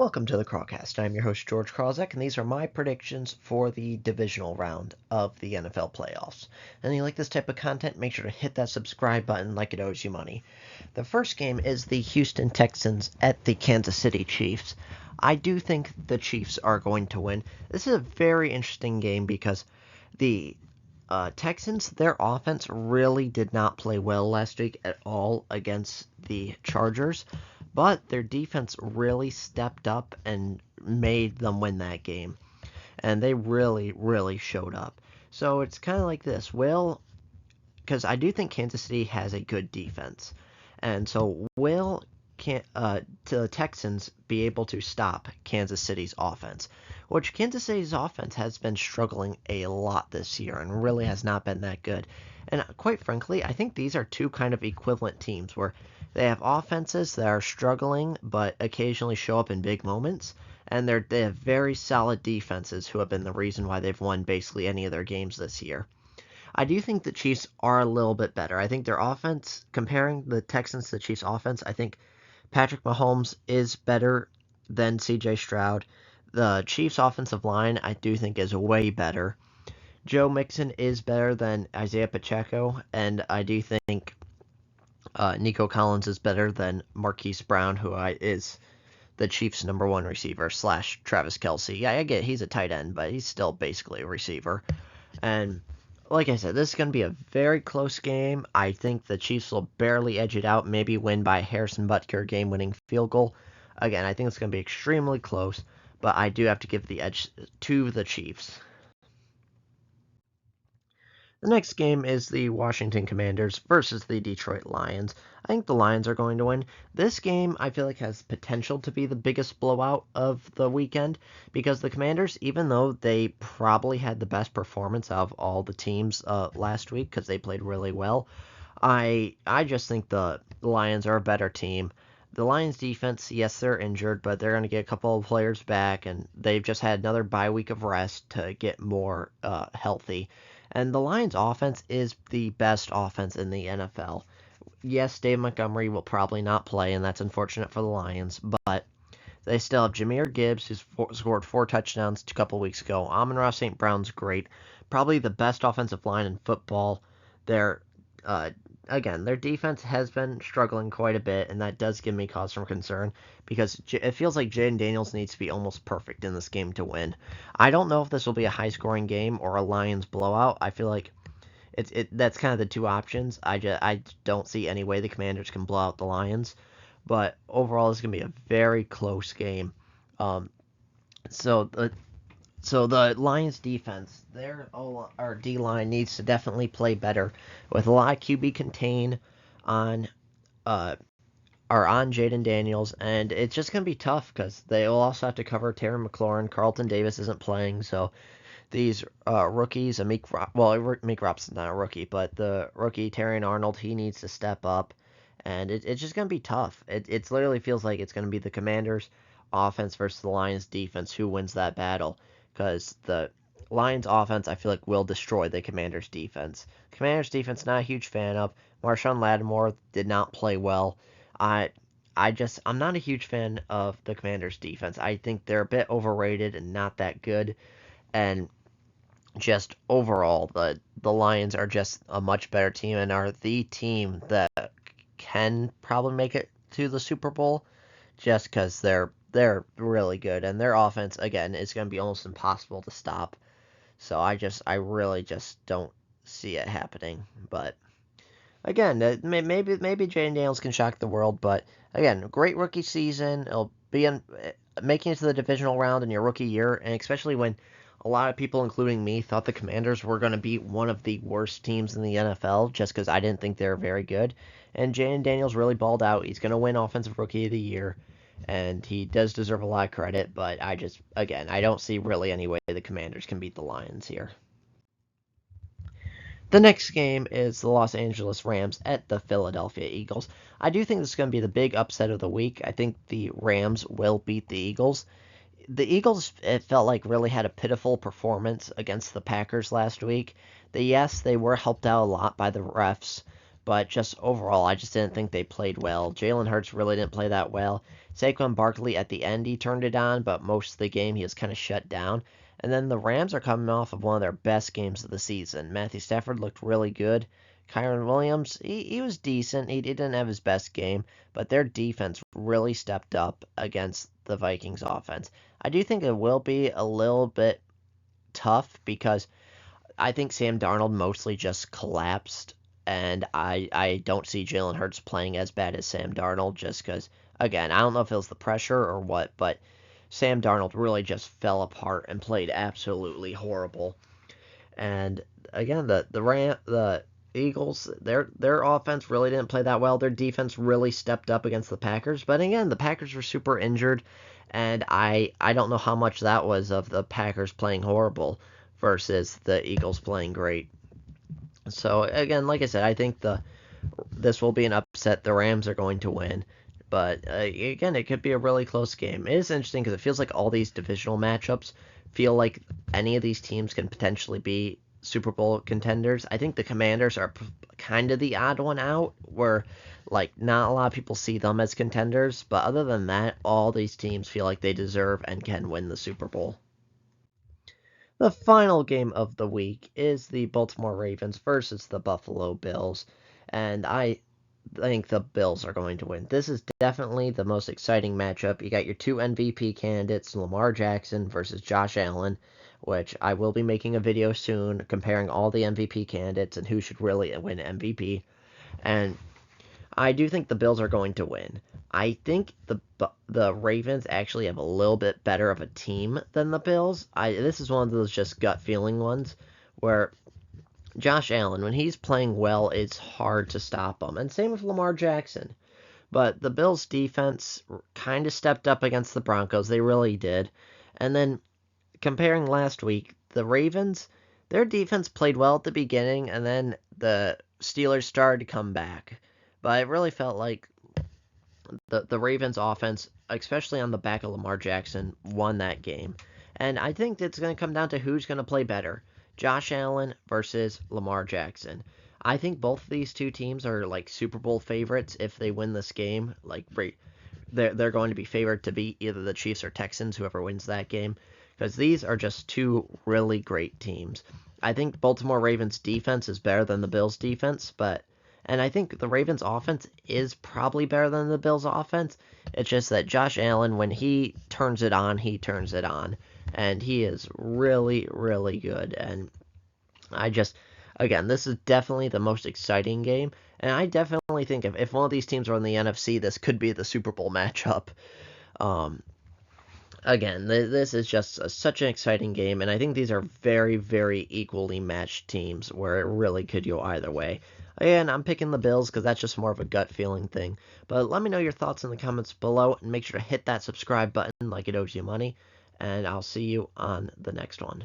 Welcome to the Crawlcast. I'm your host, George Krawczak, and these are my predictions for the divisional round of the NFL playoffs. And if you like this type of content, make sure to hit that subscribe button like it owes you money. The first game is the Houston Texans at the Kansas City Chiefs. I do think the Chiefs are going to win. This is a very interesting game because the Texans, their offense really did not play well last week at all against the Chargers, but their defense really stepped up and made them win that game. And they really, really showed up. So it's kind of like this. Because I do think Kansas City has a good defense. And so can the Texans be able to stop Kansas City's offense, which Kansas City's offense has been struggling a lot this year and really has not been that good. And quite frankly, I think these are two kind of equivalent teams where they have offenses that are struggling but occasionally show up in big moments, and they have very solid defenses who have been the reason why they've won basically any of their games this year. I do think the Chiefs are a little bit better. I think their offense, comparing the Texans to the Chiefs' offense, I think Patrick Mahomes is better than CJ Stroud. The Chiefs' offensive line, I do think, is way better. Joe Mixon is better than Isaiah Pacheco, and I do think Nico Collins is better than Marquise Brown, who is the Chiefs' number one receiver / Travis Kelce. Yeah, I get he's a tight end, but he's still basically a receiver. And like I said, this is going to be a very close game. I think the Chiefs will barely edge it out, maybe win by Harrison Butker game-winning field goal. Again, I think it's going to be extremely close, but I do have to give the edge to the Chiefs. The next game is the Washington Commanders versus the Detroit Lions. I think the Lions are going to win. This game, I feel like, has potential to be the biggest blowout of the weekend because the Commanders, even though they probably had the best performance out of all the teams last week because they played really well, I just think the Lions are a better team. The Lions defense, yes, they're injured, but they're going to get a couple of players back, and they've just had another bye week of rest to get more healthy. And the Lions' offense is the best offense in the NFL. Yes, Dave Montgomery will probably not play, and that's unfortunate for the Lions, but they still have Jahmyr Gibbs, who's scored 4 touchdowns a couple weeks ago. Amon-Ra St. Brown's great. Probably the best offensive line in football. They're, again, their defense has been struggling quite a bit, and that does give me cause for concern because it feels like Jaden Daniels needs to be almost perfect in this game to win. I don't know if this will be a high-scoring game or a Lions blowout. I feel like that's kind of the two options. I don't see any way the Commanders can blow out the Lions, but overall, it's going to be a very close game. So the Lions defense, their D-line needs to definitely play better with a lot of QB contain on Jaden Daniels, and it's just going to be tough because they will also have to cover Terry McLaurin. Carlton Davis isn't playing, so these rookies, Meek Robson's not a rookie, but the rookie Terrion Arnold, he needs to step up, and it's just going to be tough. It literally feels like it's going to be the Commanders' offense versus the Lions' defense who wins that battle, because the Lions' offense, I feel like, will destroy the Commanders' defense. Commanders' defense, not a huge fan of. Marshawn Lattimore did not play well. I'm not a huge fan of the Commanders' defense. I think they're a bit overrated and not that good, and just overall, the Lions are just a much better team and are the team that can probably make it to the Super Bowl just because they're really good, and their offense, again, is going to be almost impossible to stop. So I really just don't see it happening. But again, maybe Jaden Daniels can shock the world, but again, great rookie season. It'll be making it to the divisional round in your rookie year, and especially when a lot of people, including me, thought the Commanders were going to be one of the worst teams in the NFL just because I didn't think they were very good. And Jaden Daniels really balled out. He's going to win Offensive Rookie of the Year, and he does deserve a lot of credit, but I don't see really any way the Commanders can beat the Lions here. The next game is the Los Angeles Rams at the Philadelphia Eagles. I do think this is going to be the big upset of the week. I think the Rams will beat the Eagles. The Eagles, it felt like, really had a pitiful performance against the Packers last week. They were helped out a lot by the refs, but just overall, I just didn't think they played well. Jalen Hurts really didn't play that well. Saquon Barkley at the end, he turned it on, but most of the game he was kind of shut down. And then the Rams are coming off of one of their best games of the season. Matthew Stafford looked really good. Kyron Williams, he was decent. He didn't have his best game, but their defense really stepped up against the Vikings offense. I do think it will be a little bit tough because I think Sam Darnold mostly just collapsed, and I don't see Jalen Hurts playing as bad as Sam Darnold just because, again, I don't know if it was the pressure or what, but Sam Darnold really just fell apart and played absolutely horrible. And again, the Eagles, their offense really didn't play that well. Their defense really stepped up against the Packers, but again, the Packers were super injured, and I don't know how much that was of the Packers playing horrible versus the Eagles playing great. So again, like I said, I think this will be an upset. The Rams are going to win. But again, it could be a really close game. It is interesting because it feels like all these divisional matchups feel like any of these teams can potentially be Super Bowl contenders. I think the Commanders are kind of the odd one out, where like not a lot of people see them as contenders. But other than that, all these teams feel like they deserve and can win the Super Bowl. The final game of the week is the Baltimore Ravens versus the Buffalo Bills, and I think the Bills are going to win. This is definitely the most exciting matchup. You got your two MVP candidates, Lamar Jackson versus Josh Allen, which I will be making a video soon comparing all the MVP candidates and who should really win MVP. And I do think the Bills are going to win. I think the Ravens actually have a little bit better of a team than the Bills. This is one of those just gut feeling ones where Josh Allen, when he's playing well, it's hard to stop him. And same with Lamar Jackson. But the Bills' defense kind of stepped up against the Broncos. They really did. And then comparing last week, the Ravens, their defense played well at the beginning, and then the Steelers started to come back. But it really felt like the Ravens' offense, especially on the back of Lamar Jackson, won that game. And I think it's going to come down to who's going to play better. Josh Allen versus Lamar Jackson. I think both of these two teams are like Super Bowl favorites if they win this game. Like they're going to be favored to beat either the Chiefs or Texans, whoever wins that game, because these are just two really great teams. I think Baltimore Ravens defense is better than the Bills defense, and I think the Ravens offense is probably better than the Bills offense. It's just that Josh Allen, when he turns it on, he turns it on. And he is really, really good. And again, this is definitely the most exciting game. And I definitely think if one of these teams are in the NFC, this could be the Super Bowl matchup. Again, this is just such an exciting game. And I think these are very, very equally matched teams where it really could go either way. Again, I'm picking the Bills because that's just more of a gut feeling thing. But let me know your thoughts in the comments below. And make sure to hit that subscribe button like it owes you money. And I'll see you on the next one.